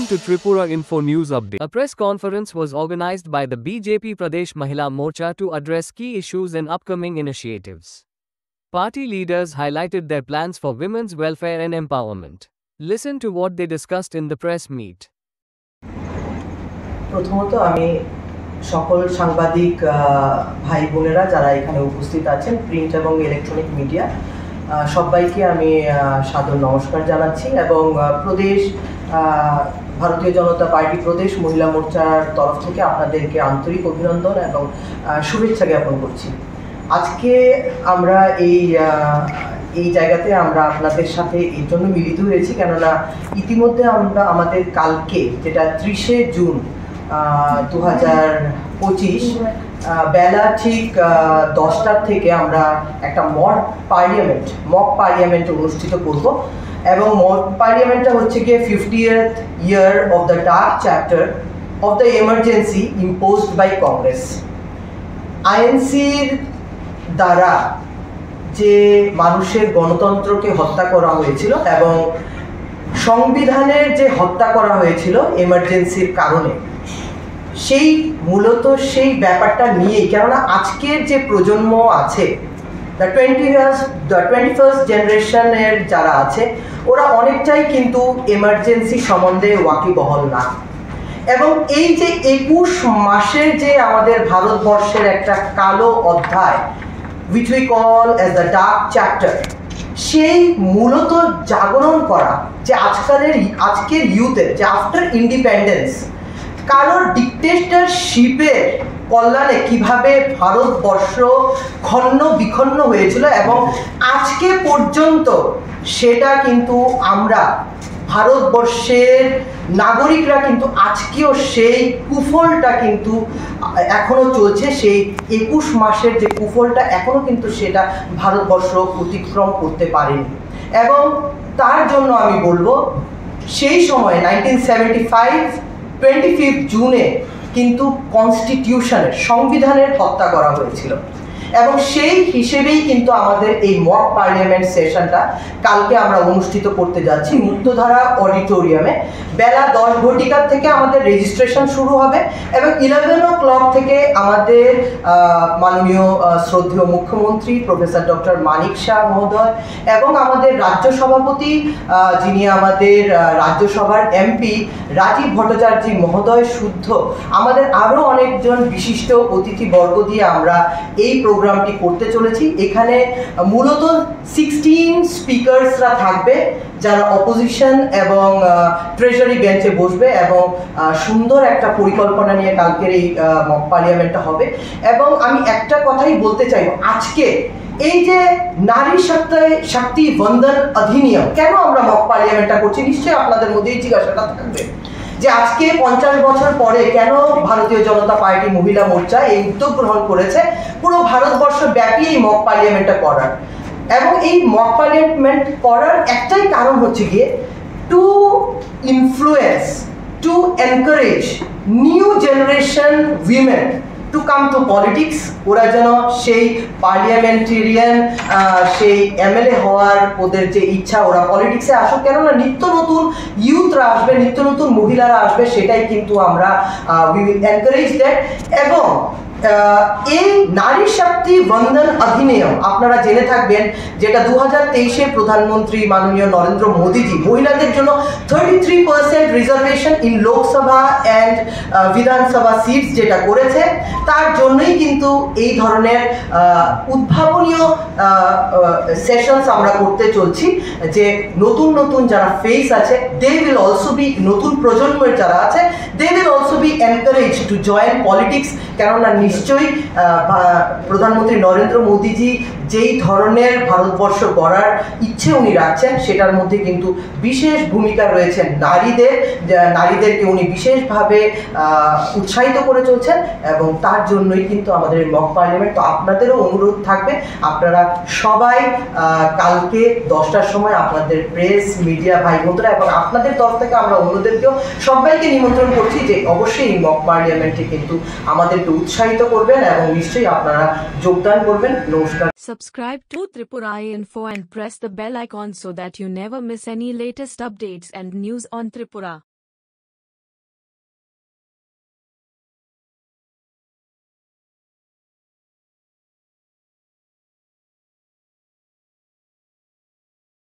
Welcome to Tripura Info News Update. A press conference was organized by the BJP Pradesh Mahila Morcha to address key issues and upcoming initiatives. Party leaders highlighted their plans for women's welfare and empowerment. Listen to what they discussed in the press meet. প্রথমত আমি সকল সাংবাদিক ভাই বোনেরা যারা এখানে উপস্থিত আছেন প্রিন্ট এবং ইলেকট্রনিক মিডিয়া সবাইকে আমি সাদর নমস্কার জানাচ্ছি এবং প্রদেশ ভারতীয় জনতা পার্টি প্রদেশ মহিলা মোর্চার তরফ থেকে আপনাদেরকে আন্তরিক অভিনন্দন এবং শুভেচ্ছা জ্ঞাপন করছি। আজকে আমরা এই জায়গাতে আমরা আপনাদের সাথে এর জন্য মিলিত হয়েছি কেননা ইতিমধ্যে আমরা আমাদের কালকে যেটা 30শে জুন 2025 বেলা ঠিক 10টার থেকে আমরা একটা মক পার্লামেন্ট অনুষ্ঠিত করব এবং মক পার্লামেন্টটা হচ্ছে গিয়ে 50th year of the dark chapter of the emergency imposed by Congress. আইএনসির দ্বারা যে মানুষের গণতন্ত্রকে হত্যা করা হয়েছিল এবং সংবিধানের যে হত্যা করা হয়েছিল এমার্জেন্সির কারণে সেই মূলত সেই ব্যাপারটা নিয়েই কেননা আজকের যে প্রজন্ম আছে দ্য 21st জেনারেশনের যারা আছে ওরা অনেকটাই কিন্তু এমার্জেন্সি সম্বন্ধে ওয়াকিবহল না এবং এই যে 21 মাসের যে আমাদের ভারতবর্ষের একটা কালো অধ্যায় which we call as the dark chapter সেই মূলত জাগরণ করা যে আজকের ইউথের যে আফটার ইন্ডিপেন্ডেন্স কারোর ডিক্টেটরশিপের কল্যাণে কিভাবে ভারতবর্ষ খন্ন বিখন্ন হয়েছিল এবং আজকে পর্যন্ত সেটা কিন্তু আমরা ভারতবর্ষের নাগরিকরা কিন্তু আজকেও সেই কুফলটা কিন্তু এখনো চলছে সেই 21 মাসের যে কুফলটা এখনো কিন্তু সেটা ভারতবর্ষ অতিক্রম করতে পারেনি এবং তার জন্য আমি বলবো সেই সময় 1975 25 জুনে কিন্তু কনস্টিটিউশনের সংবিধানের হত্যা করা হয়েছিল এবং সেই হিসেবেই কিন্তু আমাদের এই মক পার্লামেন্ট সেশনটা কালকে আমরা অনুষ্ঠিত করতে যাচ্ছি মুক্তধারা অডিটোরিয়ামে বেলা 10 ঘটিকা থেকে আমাদের রেজিস্ট্রেশন শুরু হবে এবং 11 o'clock থেকে আমাদের মাননীয় শ্রদ্ধেয় মুখ্যমন্ত্রী প্রফেসর ডক্টর মানিক শাহ মহোদয় এবং আমাদের রাজ্য সভাপতি যিনি আমাদের রাজ্যসভার এমপি রাজীব ভট্টাচার্য মহোদয় শুদ্ধ আমাদের আরও অনেকজন বিশিষ্ট অতিথিবর্গ দিয়ে আমরা এই প্রোগ্রামটি করতে চলেছি। এখানে মূলত 16 স্পিকারসরা থাকবে যারা অপোজিশন এবং ট্রেজারি বেঞ্চে বসবে এবং সুন্দর একটা পরিকল্পনা নিয়ে কালকের এই মক পার্লামেন্টটা হবে এবং আমি একটা কথাই বলতে চাই আজকে এই যে নারী শক্তি বন্দন অধিনিয়ম কেন আমরা মক পার্লামেন্টটা করছি নিশ্চয়ই আপনাদের মধ্যে এই জিজ্ঞাসাটা থাকবে যে আজকে 50 বছর পরে কেন ভারতীয় জনতা পার্টি মহিলা মোর্চা এই উদ্যোগ গ্রহণ করেছে পুরো ভারতবর্ষ ব্যাপী এই মক পার্লামেন্টটা করার এবং এই মক পার্লামেন্ট করার একটাই কারণ হচ্ছে গিয়ে to influence to encourage new generation women to come to politics ওরা যেন সেই পার্লামেন্টেরিয়ান সেই এমএলএ হওয়ার ওদের যে ইচ্ছা ওরা পলিটিক্সে আসুক কেননা নিত্য নতুন ইউথরা আসবে নিত্য নতুন মহিলারা আসবে সেটাই কিন্তু আমরা উই উইল এনকারেজ দ্যাট এবং এই নারী শক্তি বন্দন অধিনিয়ম আপনারা জেনে থাকবেন যেটা 2023 প্রধানমন্ত্রী মাননীয় নরেন্দ্র মোদীজি মহিলাদের জন্য 33% রিজার্ভেশন ইন লোকসভা অ্যান্ড বিধানসভা সিটস যেটা করেছে তার জন্যই কিন্তু এই ধরনের উদ্ভাবনীয় সেশনস আমরা করতে চলছি যে নতুন নতুন যারা ফেস আছে দে উইল অলসো বি নতুন প্রজন্মের যারা আছে they will also be encourage to join politics কেননা নিশ্চয়ই প্রধানমন্ত্রী নরেন্দ্র মোদীজি যেই ধরনের ভারতবর্ষ গড়ার ইচ্ছে উনি রাখছেন সেটার মধ্যে কিন্তু বিশেষ ভূমিকা রয়েছে নারীদেরকে উনি বিশেষভাবে উৎসাহিত করে চলছেন এবং তার জন্যই কিন্তু আমাদের এই মক পার্লামেন্ট তো আপনাদেরও অনুরোধ থাকবে আপনারা সবাই কালকে 10টার সময় আপনাদের প্রেস মিডিয়া ভাই বোনরা এবং আপনাদের তরফ থেকে আমরা অন্যদেরকেও সবাইকে নিমন্ত্রণ করছি যে অবশ্যই এই মক পার্লামেন্টে কিন্তু আমাদেরকে উৎসাহিত করবেন এবং নিশ্চয়ই আপনারা যোগদান করবেন। নমস্কার। Subscribe to Tripura Info and press the bell icon so that you never miss any latest updates and news on Tripura.